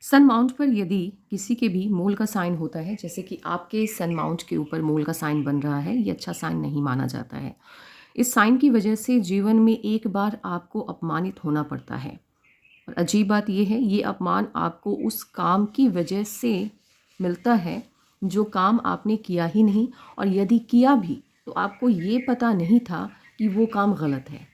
सन mount पर यदि किसी के भी मूल का साइन होता है, जैसे कि आपके सन माउंट के ऊपर मूल का साइन बन रहा है, ये अच्छा साइन नहीं माना जाता है। इस साइन की वजह से जीवन में एक बार आपको अपमानित होना पड़ता है। और अजीब बात ये है, ये अपमान आपको उस काम की वजह से मिलता है जो काम आपने किया ही नहीं, और यदि किया भी तो आपको ये पता नहीं था कि वो काम गलत है।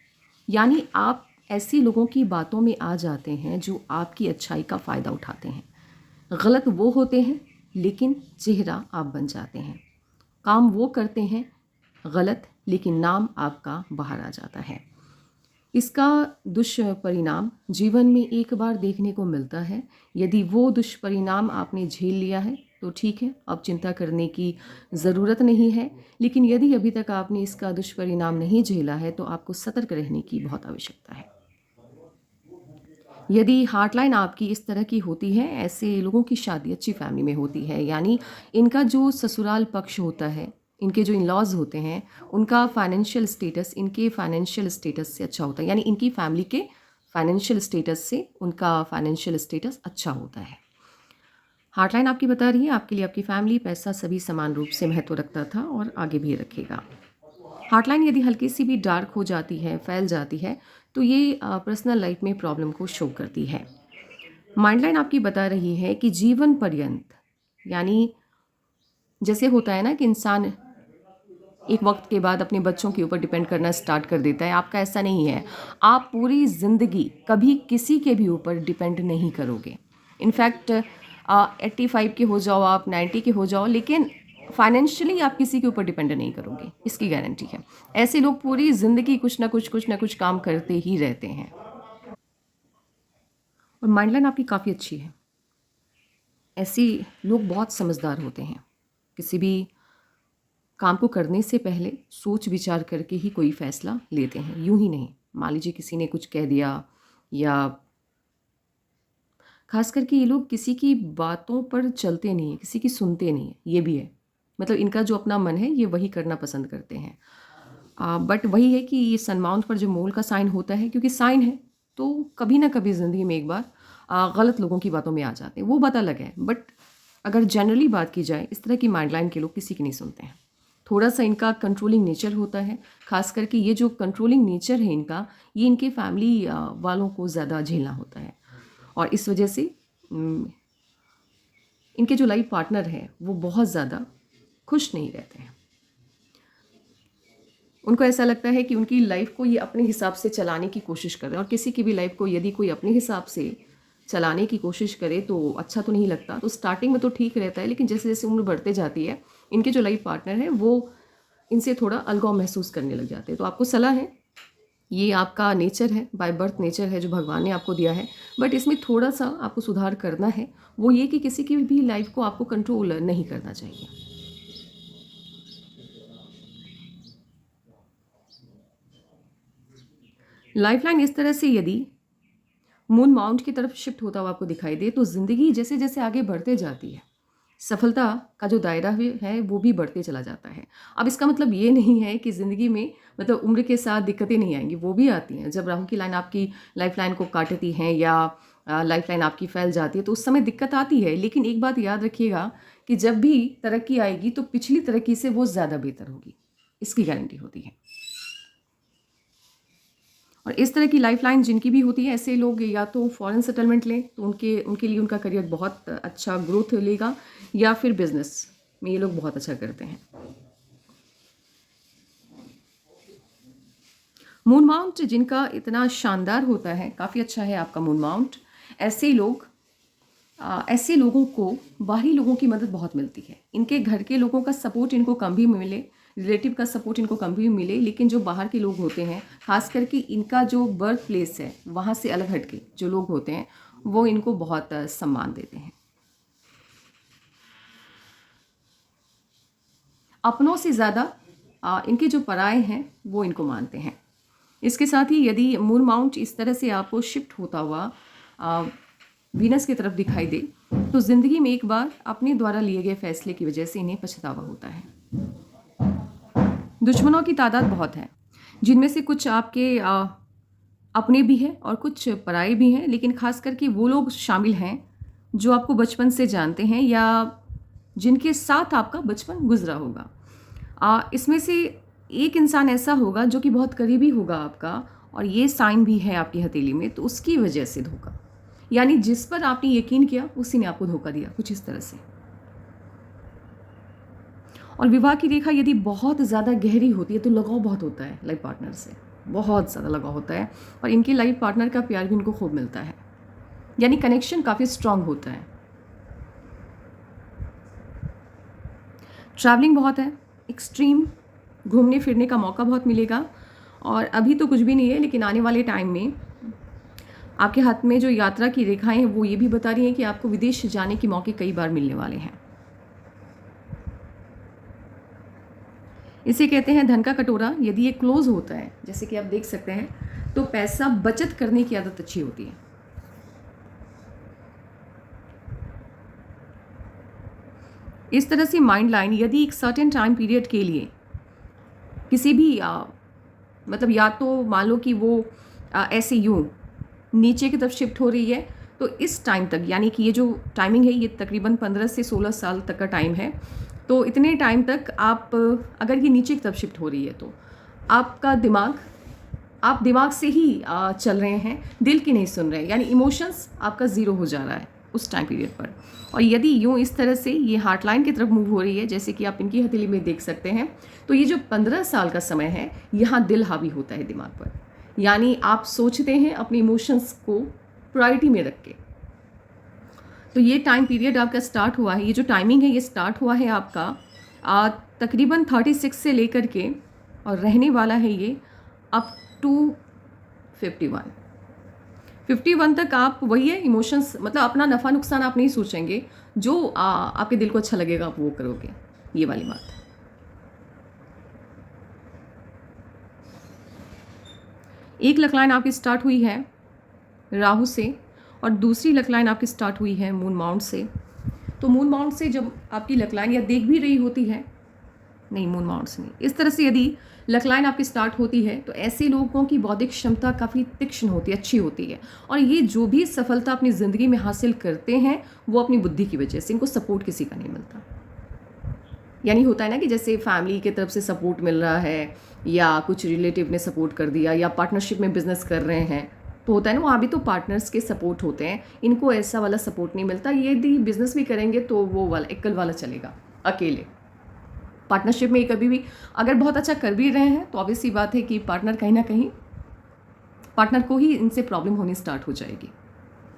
यानी आप ऐसे लोगों की बातों में आ जाते हैं जो आपकी अच्छाई का फ़ायदा उठाते हैं। गलत वो होते हैं लेकिन चेहरा आप बन जाते हैं। काम वो करते हैं गलत, लेकिन नाम आपका बाहर आ जाता है। इसका दुष्परिणाम जीवन में एक बार देखने को मिलता है। यदि वो दुष्परिणाम आपने झेल लिया है तो ठीक है, अब चिंता करने की ज़रूरत नहीं है। लेकिन यदि अभी तक आपने इसका दुष्परिणाम नहीं झेला है तो आपको सतर्क रहने की बहुत आवश्यकता है। यदि हार्टलाइन आपकी इस तरह की होती है, ऐसे लोगों की शादी अच्छी फैमिली में होती है, यानी इनका जो ससुराल पक्ष होता है, इनके जो इन लॉज होते हैं, उनका फाइनेंशियल स्टेटस इनके फाइनेंशियल स्टेटस से अच्छा होता है, यानी इनकी फैमिली के फाइनेंशियल स्टेटस से उनका फाइनेंशियल स्टेटस अच्छा होता है। हार्टलाइन आपकी बता रही है आपके लिए आपकी फैमिली, पैसा सभी समान रूप से महत्व रखता था और आगे भी रखेगा। हार्टलाइन यदि हल्की सी भी डार्क हो जाती है, फैल जाती है, तो ये पर्सनल लाइफ में प्रॉब्लम को शो करती है। माइंड लाइन आपकी बता रही है कि जीवन पर्यंत, यानी जैसे होता है ना कि इंसान एक वक्त के बाद अपने बच्चों के ऊपर डिपेंड करना स्टार्ट कर देता है, आपका ऐसा नहीं है। आप पूरी ज़िंदगी कभी किसी के भी ऊपर डिपेंड नहीं करोगे। इनफैक्ट 85 के हो जाओ, आप 90 के हो जाओ, लेकिन फाइनेंशियली आप किसी के ऊपर डिपेंड नहीं करोगे, इसकी गारंटी है। ऐसे लोग पूरी ज़िंदगी कुछ ना कुछ काम करते ही रहते हैं। और माइंड लाइन आपकी काफ़ी अच्छी है। ऐसे लोग बहुत समझदार होते हैं। किसी भी काम को करने से पहले सोच विचार करके ही कोई फ़ैसला लेते हैं, यूं ही नहीं। मान लीजिए किसी ने कुछ कह दिया, या खास करके ये लोग किसी की बातों पर चलते नहीं हैं, किसी की सुनते नहीं हैं, ये भी है। मतलब इनका जो अपना मन है ये वही करना पसंद करते हैं। बट वही है कि ये सन माउंट पर जो मूल का साइन होता है, क्योंकि साइन है तो कभी ना कभी ज़िंदगी में एक बार गलत लोगों की बातों में आ जाते हैं, वो बात अलग है। बट अगर जनरली बात की जाए, इस तरह की माइंड लाइन के लोग किसी की नहीं सुनते हैं। थोड़ा सा इनका कंट्रोलिंग नेचर होता है। खास करके ये जो कंट्रोलिंग नेचर है इनका, ये इनके फैमिली वालों को ज़्यादा झेलना होता है। और इस वजह से इनके जो लाइफ पार्टनर हैं वो बहुत ज़्यादा खुश नहीं रहते हैं। उनको ऐसा लगता है कि उनकी लाइफ को ये अपने हिसाब से चलाने की कोशिश कर रहे हैं, और किसी की भी लाइफ को यदि कोई अपने हिसाब से चलाने की कोशिश करे तो अच्छा तो नहीं लगता। तो स्टार्टिंग में तो ठीक रहता है, लेकिन जैसे जैसे उम्र बढ़ते जाती है, इनके जो लाइफ पार्टनर हैं वो इनसे थोड़ा अलगाव महसूस करने लग जाते हैं। तो आपको सलाह है, ये आपका नेचर है, बाय बर्थ नेचर है जो भगवान ने आपको दिया है, बट इसमें थोड़ा सा आपको सुधार करना है। वो ये कि किसी की भी लाइफ को आपको कंट्रोल नहीं करना चाहिए। लाइफलाइन इस तरह से यदि मून माउंट की तरफ शिफ्ट होता हुआ आपको दिखाई दे, तो ज़िंदगी जैसे जैसे आगे बढ़ते जाती है, सफलता का जो दायरा भी है वो भी बढ़ते चला जाता है। अब इसका मतलब ये नहीं है कि ज़िंदगी में मतलब उम्र के साथ दिक्कतें नहीं आएंगी, वो भी आती हैं। जब राहु की लाइन आपकी लाइफ लाइन को काटती हैं, या लाइफ लाइन आपकी फैल जाती है, तो उस समय दिक्कत आती है। लेकिन एक बात याद रखिएगा कि जब भी तरक्की आएगी तो पिछली तरक्की से वो ज़्यादा बेहतर होगी, इसकी गारंटी होती है। और इस तरह की लाइफ लाइन जिनकी भी होती है, ऐसे लोग या तो फॉरेन सेटलमेंट लें तो उनके लिए उनका करियर बहुत अच्छा ग्रोथ लेगा, या फिर बिजनेस में ये लोग बहुत अच्छा करते हैं। मून माउंट जिनका इतना शानदार होता है, काफ़ी अच्छा है आपका मून माउंट। ऐसे लोगों को बाहरी लोगों की मदद बहुत मिलती है। इनके घर के लोगों का सपोर्ट इनको कम भी मिले, रिलेटिव का सपोर्ट इनको कम भी मिले, लेकिन जो बाहर के लोग होते हैं, खास करके इनका जो बर्थ प्लेस है वहाँ से अलग हटके जो लोग होते हैं, वो इनको बहुत सम्मान देते हैं। अपनों से ज़्यादा इनके जो पराए हैं वो इनको मानते हैं। इसके साथ ही यदि मून माउंट इस तरह से आपको शिफ्ट होता हुआ वीनस की तरफ दिखाई दे, तो ज़िंदगी में एक बार अपने द्वारा लिए गए फैसले की वजह से इन्हें पछतावा होता है। दुश्मनों की तादाद बहुत है, जिनमें से कुछ आपके अपने भी हैं और कुछ पराए भी हैं, लेकिन खास करके वो लोग शामिल हैं जो आपको बचपन से जानते हैं या जिनके साथ आपका बचपन गुजरा होगा। इसमें से एक इंसान ऐसा होगा जो कि बहुत करीबी होगा आपका, और ये साइन भी है आपकी हथेली में, तो उसकी वजह से धोखा, यानी जिस पर आपने यकीन किया उसी ने आपको धोखा दिया, कुछ इस तरह से। और विवाह की रेखा यदि बहुत ज़्यादा गहरी होती है तो लगाव बहुत होता है लाइफ पार्टनर से, बहुत ज़्यादा लगाव होता है, और इनके लाइफ पार्टनर का प्यार भी इनको खूब मिलता है, यानी कनेक्शन काफ़ी स्ट्रांग होता है। ट्रैवलिंग बहुत है, एक्सट्रीम घूमने फिरने का मौका बहुत मिलेगा, और अभी तो कुछ भी नहीं है, लेकिन आने वाले टाइम में आपके हाथ में जो यात्रा की रेखाएं हैं वो ये भी बता रही हैं कि आपको विदेश जाने के मौके कई बार मिलने वाले हैं। इसे कहते हैं धन का कटोरा। यदि ये क्लोज होता है, जैसे कि आप देख सकते हैं, तो पैसा बचत करने की आदत अच्छी होती है। इस तरह से माइंड लाइन यदि एक सर्टेन टाइम पीरियड के लिए किसी भी मतलब या तो मान लो कि वो ऐसे यूं नीचे की तरफ शिफ्ट हो रही है, तो इस टाइम तक, यानी कि ये जो टाइमिंग है ये तकरीबन 15 से 16 साल तक का टाइम है, तो इतने टाइम तक आप अगर ये नीचे की तरफ शिफ्ट हो रही है तो आपका दिमाग, आप दिमाग से ही चल रहे हैं, दिल की नहीं सुन रहे, यानी इमोशंस आपका ज़ीरो हो जा रहा है उस टाइम पीरियड पर। और यदि यूँ इस तरह से ये हार्ट लाइन की तरफ मूव हो रही है, जैसे कि आप इनकी हथेली में देख सकते हैं, तो ये जो 15 साल का समय है, यहाँ दिल हावी होता है दिमाग पर, यानी आप सोचते हैं अपने इमोशंस को प्रायोरिटी में रख के। तो ये टाइम पीरियड आपका स्टार्ट हुआ है, ये जो टाइमिंग है ये स्टार्ट हुआ है आपका तकरीबन 36 से लेकर के, और रहने वाला है ये अप टू 51 तक। आप वही है इमोशंस, मतलब अपना नफ़ा नुकसान आप नहीं सोचेंगे, जो आपके दिल को अच्छा लगेगा आप वो करोगे, ये वाली बात है। एक लक लाइन आपकी स्टार्ट हुई है राहु से, और दूसरी लक लाइन आपकी स्टार्ट हुई है मून माउंट से। तो मून माउंट से जब आपकी लक लाइन या देख भी रही होती है, नहीं मून माउंट से नहीं, इस तरह से यदि लक लाइन आपकी स्टार्ट होती है तो ऐसे लोगों की बौद्धिक क्षमता काफ़ी तीक्ष्ण होती है, अच्छी होती है, और ये जो भी सफलता अपनी ज़िंदगी में हासिल करते हैं वो अपनी बुद्धि की वजह से, इनको सपोर्ट किसी का नहीं मिलता। यानी होता है ना कि जैसे फैमिली की तरफ से सपोर्ट मिल रहा है, या कुछ रिलेटिव ने सपोर्ट कर दिया, या पार्टनरशिप में बिजनेस कर रहे हैं, तो होता है ना वहाँ भी तो पार्टनर्स के सपोर्ट होते हैं, इनको ऐसा वाला सपोर्ट नहीं मिलता। यदि बिजनेस भी करेंगे तो वो वाला एकल वाला चलेगा, अकेले। पार्टनरशिप में कभी भी अगर बहुत अच्छा कर भी रहे हैं तो ऑब्वियस सी बात है कि पार्टनर कहीं ना कहीं, पार्टनर को ही इनसे प्रॉब्लम होनी स्टार्ट हो जाएगी,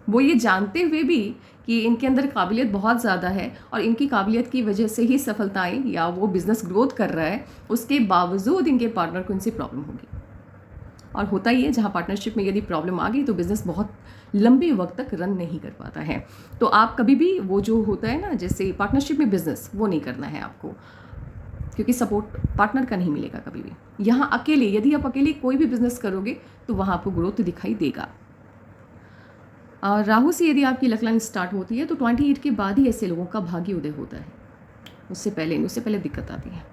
वो ये जानते हुए भी कि इनके अंदर काबिलियत बहुत ज़्यादा है, और इनकी काबिलियत की वजह से ही सफलताएं या वो बिज़नेस ग्रोथ कर रहा है, उसके बावजूद इनके पार्टनर को इनसे प्रॉब्लम होगी। और होता ही है, जहाँ पार्टनरशिप में यदि प्रॉब्लम आ गई तो बिज़नेस बहुत लंबे वक्त तक रन नहीं कर पाता है। तो आप कभी भी वो जो होता है ना, जैसे पार्टनरशिप में बिज़नेस, वो नहीं करना है आपको, क्योंकि सपोर्ट पार्टनर का नहीं मिलेगा कभी भी। यहाँ अकेले, यदि आप अकेले कोई भी बिज़नेस करोगे तो वहाँ आपको ग्रोथ दिखाई देगा। राहु से यदि आपकी लक लाइन स्टार्ट होती है तो 28 के बाद ही ऐसे लोगों का भाग्य उदय होता है, उससे पहले दिक्कत आती है।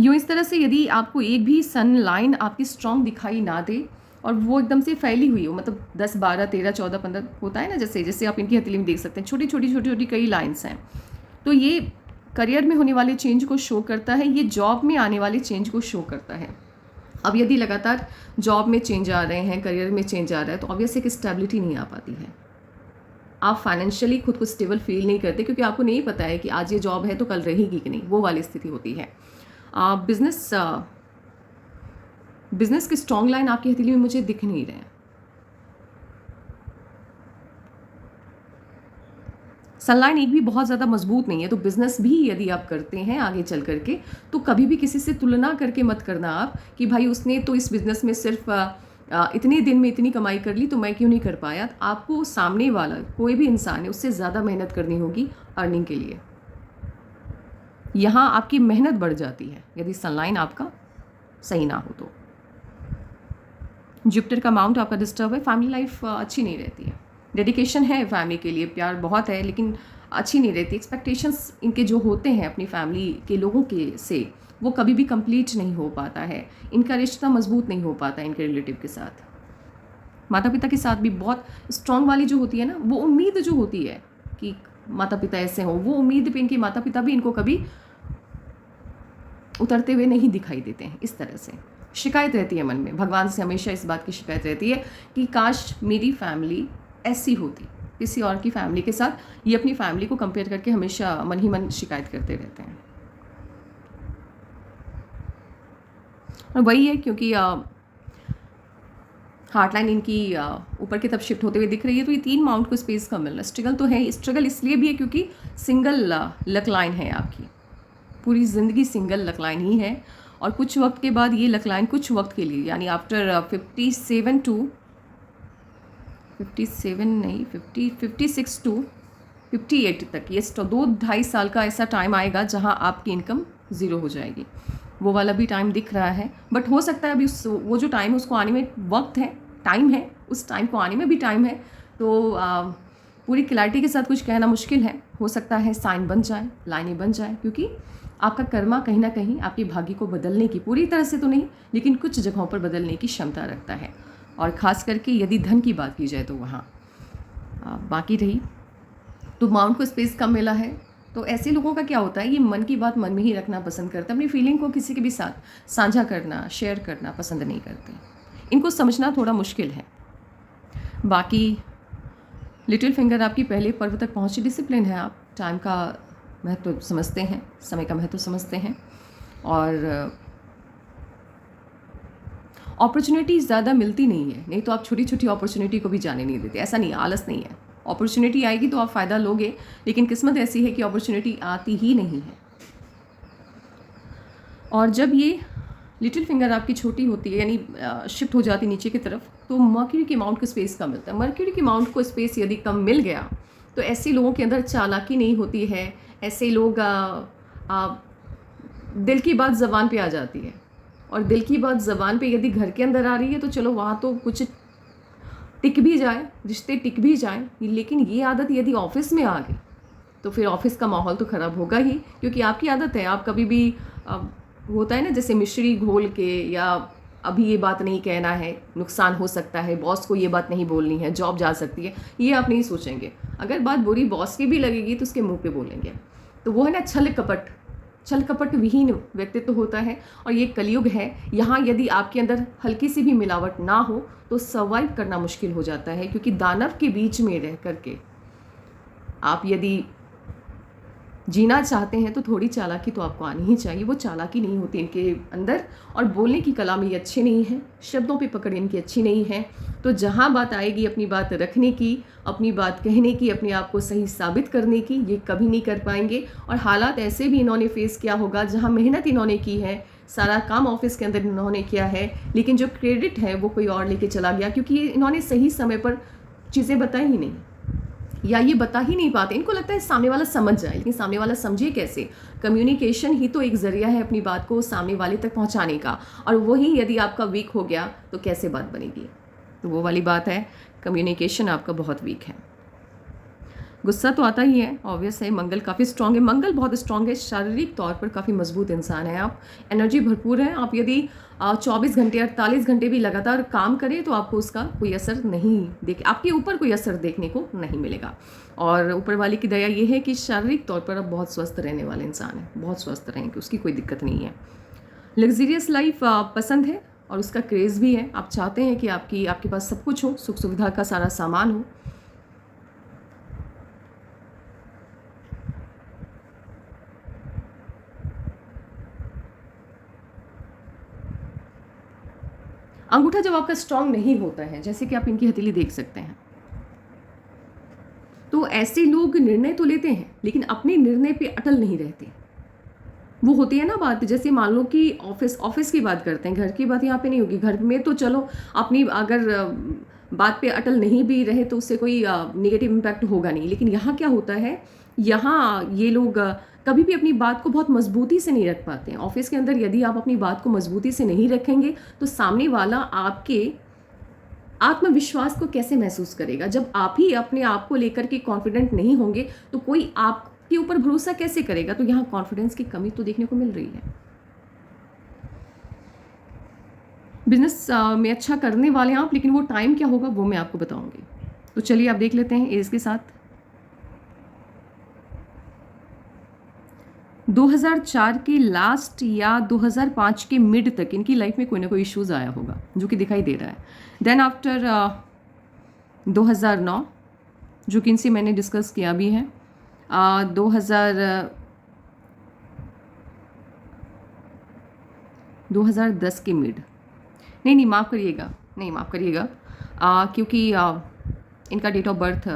यूँ इस तरह से यदि आपको एक भी सन लाइन आपकी स्ट्रॉन्ग दिखाई ना दे, और वो एकदम से फैली हुई हो, मतलब 10, 12, 13, 14, 15 होता है ना, जैसे आप इनकी हथेली में देख सकते हैं, छोटी छोटी कई लाइन्स हैं, तो ये करियर में होने वाले चेंज को शो करता है, ये जॉब में आने वाले चेंज को शो करता है। अब यदि लगातार जॉब में चेंज आ रहे हैं, करियर में चेंज आ रहा है, तो ऑब्वियस एक स्टेबिलिटी नहीं आ पाती है, आप फाइनेंशियली खुद को स्टेबल फील नहीं करते, क्योंकि आपको नहीं पता है कि आज ये जॉब है तो कल रहेगी कि नहीं, वो वाली स्थिति होती है। बिजनेस की स्ट्रॉन्ग लाइन आपकी हथेली में मुझे दिख नहीं रहे हैं। सनलाइन एक भी बहुत ज़्यादा मजबूत नहीं है, तो बिज़नेस भी यदि आप करते हैं आगे चल करके, तो कभी भी किसी से तुलना करके मत करना आप कि भाई उसने तो इस बिज़नेस में सिर्फ इतने दिन में इतनी कमाई कर ली तो मैं क्यों नहीं कर पाया। आपको सामने वाला कोई भी इंसान है उससे ज़्यादा मेहनत करनी होगी अर्निंग के लिए, यहाँ आपकी मेहनत बढ़ जाती है यदि सनलाइन आपका सही ना हो तो। जुपिटर का माउंट आपका डिस्टर्ब है, फैमिली लाइफ अच्छी नहीं रहती है, डेडिकेशन है फैमिली के लिए, प्यार बहुत है, लेकिन अच्छी नहीं रहती। एक्सपेक्टेशंस इनके जो होते हैं अपनी फैमिली के लोगों के से, वो कभी भी कंप्लीट नहीं हो पाता है, इनका रिश्ता मजबूत नहीं हो पाता इनके रिलेटिव के साथ। माता पिता के साथ भी बहुत स्ट्रांग वाली जो होती है ना, वो उम्मीद जो होती है कि माता पिता ऐसे हों, वो उम्मीद पे इनके माता पिता भी इनको कभी उतरते हुए नहीं दिखाई देते हैं। इस तरह से शिकायत रहती है मन में, भगवान से हमेशा इस बात की शिकायत रहती है कि काश मेरी फैमिली ऐसी होती किसी और की फैमिली के साथ। ये अपनी फैमिली को कंपेयर करके हमेशा मन ही मन शिकायत करते रहते हैं। और वही है, क्योंकि हार्ट लाइन इनकी ऊपर की तरफ शिफ्ट होते हुए दिख रही है, तो ये 3 माउंट को स्पेस कम मिल रहा है। स्ट्रगल तो है, स्ट्रगल इसलिए भी है क्योंकि सिंगल लक लाइन है आपकी, पूरी ज़िंदगी सिंगल लक लाइन ही है। और कुछ वक्त के बाद ये लक लाइन कुछ वक्त के लिए, यानी आफ्टर 56 टू 58 तक, ये 2-2.5 साल का ऐसा टाइम आएगा जहां आपकी इनकम ज़ीरो हो जाएगी। वो वाला भी टाइम दिख रहा है, बट हो सकता है अभी वो जो टाइम है उसको आने में वक्त है, टाइम है, उस टाइम को आने में भी टाइम है। तो पूरी क्लैरिटी के साथ कुछ कहना मुश्किल है। हो सकता है साइन बन जाए, लाइनें बन जाए, क्योंकि आपका कर्मा कहीं ना कहीं आपके भाग्य को बदलने की, पूरी तरह से तो नहीं लेकिन कुछ जगहों पर बदलने की क्षमता रखता है। और ख़ास करके यदि धन की बात की जाए तो वहाँ बाकी रही तो माउंट को स्पेस कम मिला है। तो ऐसे लोगों का क्या होता है, ये मन की बात मन में ही रखना पसंद करते हैं, अपनी फीलिंग को किसी के भी साथ साझा करना, शेयर करना पसंद नहीं करते। इनको समझना थोड़ा मुश्किल है। बाकी लिटिल फिंगर आपकी पहले पर्व तक पहुँची, डिसिप्लिन है आप, टाइम का महत्व समझते हैं, समय का महत्व समझते हैं, और अपॉर्चुनिटी ज़्यादा मिलती नहीं है। नहीं तो आप छोटी छोटी अपॉर्चुनिटी को भी जाने नहीं देते। ऐसा नहीं, आलस नहीं है, अपॉर्चुनिटी आएगी तो आप फ़ायदा लोगे, लेकिन किस्मत ऐसी है कि अपॉर्चुनिटी आती ही नहीं है। और जब ये लिटिल फिंगर आपकी छोटी होती है, यानी शिफ्ट हो जाती नीचे की तरफ, तो मर्क्यूरी के माउंट को स्पेस कम मिलता है। मर्क्यूरी के माउंट को स्पेस यदि कम मिल गया तो ऐसे लोगों के अंदर चालाकी नहीं होती है। ऐसे लोग दिल की बात ज़बान पे आ जाती है, और दिल की बात ज़बान पे यदि घर के अंदर आ रही है तो चलो वहाँ तो कुछ टिक भी जाए, रिश्ते टिक भी जाए, लेकिन ये आदत यदि ऑफिस में आ गई तो फिर ऑफिस का माहौल तो ख़राब होगा ही, क्योंकि आपकी आदत है। आप कभी भी होता है ना, जैसे मिश्री घोल के, या अभी ये बात नहीं कहना है, नुकसान हो सकता है, बॉस को ये बात नहीं बोलनी है, जॉब जा सकती है, ये आप नहीं सोचेंगे। अगर बात बुरी बॉस की भी लगेगी तो उसके मुंह पे बोलेंगे। तो वो है ना छल कपट विहीन व्यक्तित्व होता है, और ये कलयुग है। यहाँ यदि आपके अंदर हल्की सी भी मिलावट ना हो तो सर्वाइव करना मुश्किल हो जाता है, क्योंकि दानव के बीच में रह करके आप यदि जीना चाहते हैं तो थोड़ी चालाकी तो आपको आनी ही चाहिए। वो चालाकी नहीं होती इनके अंदर, और बोलने की कला में ये अच्छे नहीं हैं, शब्दों पे पकड़ इनकी अच्छी नहीं है। तो जहाँ बात आएगी अपनी बात रखने की, अपनी बात कहने की, अपने आप को सही साबित करने की, ये कभी नहीं कर पाएंगे। और हालात ऐसे भी इन्होंने फेस किया होगा जहाँ मेहनत इन्होंने की है, सारा काम ऑफिस के अंदर इन्होंने किया है, लेकिन जो क्रेडिट है वो कोई और लेके चला गया, क्योंकि इन्होंने सही समय पर चीज़ें बताई ही नहीं, या ये बता ही नहीं पाते। इनको लगता है सामने वाला समझ जाए, लेकिन सामने वाला समझे कैसे? कम्युनिकेशन ही तो एक ज़रिया है अपनी बात को सामने वाले तक पहुंचाने का, और वही यदि आपका वीक हो गया तो कैसे बात बनेगी? तो वो वाली बात है, कम्युनिकेशन आपका बहुत वीक है। गुस्सा तो आता ही है, ऑब्वियस है। मंगल काफ़ी स्ट्रांग है, मंगल बहुत स्ट्रांग है, शारीरिक तौर पर काफ़ी मजबूत इंसान है आप, एनर्जी भरपूर है। आप यदि 24 घंटे 48 घंटे भी लगातार काम करें तो आपको उसका कोई असर नहीं आपके ऊपर कोई असर देखने को नहीं मिलेगा। और ऊपर वाले की दया ये है कि शारीरिक तौर पर आप बहुत स्वस्थ रहने वाले इंसान हैं, बहुत स्वस्थ रहेंगे, उसकी कोई दिक्कत नहीं है। लग्जरियस लाइफ पसंद है और उसका क्रेज़ भी है। आप चाहते हैं कि आपके पास सब कुछ हो, सुख सुविधा का सारा सामान हो। अंगूठा जब आपका स्ट्रांग नहीं होता है, जैसे कि आप इनकी हथेली देख सकते हैं, तो ऐसे लोग निर्णय तो लेते हैं लेकिन अपने निर्णय पे अटल नहीं रहते। वो होती है ना बात, जैसे मान लो कि ऑफिस की बात करते हैं, घर की बात यहाँ पे नहीं होगी। घर में तो चलो अपनी अगर बात पे अटल नहीं भी रहे तो उससे कोई नेगेटिव इम्पैक्ट होगा नहीं, लेकिन यहाँ क्या होता है, यहाँ ये लोग कभी भी अपनी बात को बहुत मजबूती से नहीं रख पाते हैं। ऑफिस के अंदर यदि आप अपनी बात को मजबूती से नहीं रखेंगे तो सामने वाला आपके आत्मविश्वास को कैसे महसूस करेगा? जब आप ही अपने आप को लेकर के कॉन्फिडेंट नहीं होंगे तो कोई आपके ऊपर भरोसा कैसे करेगा? तो यहाँ कॉन्फिडेंस की कमी तो देखने को मिल रही है। बिजनेस में अच्छा करने वाले हैं आप, लेकिन वो टाइम क्या होगा वो मैं आपको बताऊंगी। तो चलिए आप देख लेते हैं एज के साथ। 2004 के लास्ट या 2005 के मिड तक इनकी लाइफ में कोई ना कोई इश्यूज आया होगा जो कि दिखाई दे रहा है। देन आफ्टर 2009 जो कि इनसे मैंने डिस्कस किया भी है, 2010 के मिड, नहीं माफ़ करिएगा, क्योंकि इनका डेट ऑफ बर्थ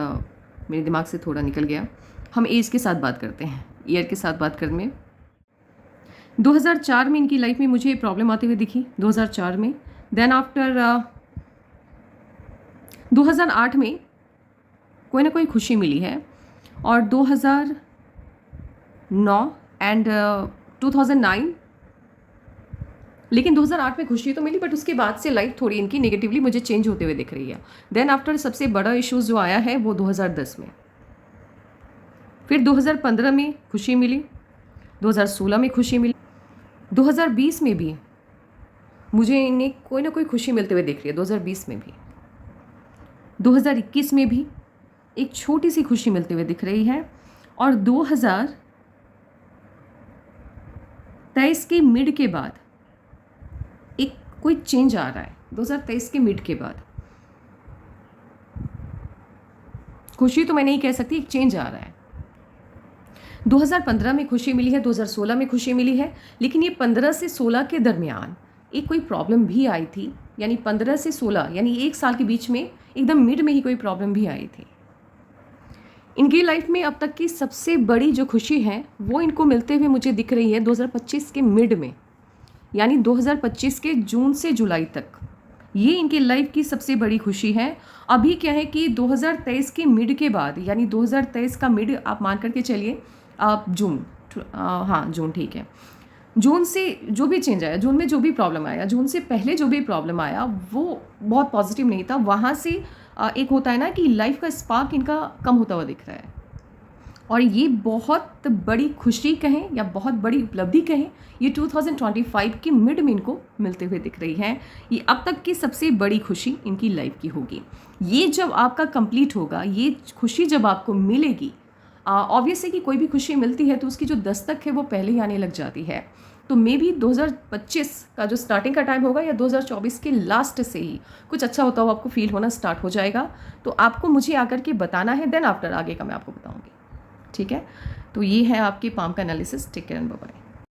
मेरे दिमाग से थोड़ा निकल गया। हम एज के साथ बात करते हैं, ईयर के साथ बात करने में। 2004 में इनकी लाइफ में मुझे प्रॉब्लम आती हुई दिखी, 2004 में। देन आफ्टर 2008 में कोई ना कोई खुशी मिली है, और 2009 एंड 2009, लेकिन 2008 में खुशी तो मिली, बट उसके बाद से लाइफ थोड़ी इनकी नेगेटिवली मुझे चेंज होते हुए दिख रही है। देन आफ्टर सबसे बड़ा इश्यूज जो आया है वो 2010 में, फिर 2015 में खुशी मिली, 2016 में खुशी मिली, 2020 में भी मुझे इन्हें कोई ना कोई खुशी मिलते हुए दिख रही है, 2020 में भी, 2021 में भी एक छोटी सी खुशी मिलते हुए दिख रही है, और 2023 के मिड के बाद एक कोई चेंज आ रहा है। 2023 के मिड के बाद खुशी तो मैं नहीं कह सकती, एक चेंज आ रहा है। 2015 में खुशी मिली है, 2016 में खुशी मिली है, लेकिन ये 15 से 16 के दरमियान एक कोई प्रॉब्लम भी आई थी, यानी 15 से 16 यानी एक साल के बीच में एकदम मिड में ही कोई प्रॉब्लम भी आई थी। इनकी लाइफ में अब तक की सबसे बड़ी जो खुशी है वो इनको मिलते हुए मुझे दिख रही है 2025 के मिड में, यानी 2025 के जून से जुलाई तक। ये इनकी लाइफ की सबसे बड़ी खुशी है। अभी क्या है कि 2023 के मिड के बाद, यानी 2023 का मिड आप मान करके चलिए, आप जून, हाँ जून ठीक है, जून से जो भी चेंज आया, जून में जो भी प्रॉब्लम आया, जून से पहले जो भी प्रॉब्लम आया वो बहुत पॉजिटिव नहीं था। वहाँ से एक होता है ना कि लाइफ का स्पार्क इनका कम होता हुआ दिख रहा है, और ये बहुत बड़ी खुशी कहें या बहुत बड़ी उपलब्धि कहें, ये 2025 की मिड में इनको मिलते हुए दिख रही है। ये अब तक की सबसे बड़ी खुशी इनकी लाइफ की होगी। ये जब आपका कंप्लीट होगा, ये खुशी जब आपको मिलेगी, ऑब्वियस है कि कोई भी खुशी मिलती है तो उसकी जो दस्तक है वो पहले ही आने लग जाती है। तो मे बी 2025 का जो स्टार्टिंग का टाइम होगा या 2024 के लास्ट से ही कुछ अच्छा होता हुआ आपको फील होना स्टार्ट हो जाएगा। तो आपको मुझे आकर के बताना है, देन आफ्टर आगे का मैं आपको बताऊंगी, ठीक है। तो ये है आपकी पाम का analysis. Take care and bye bye.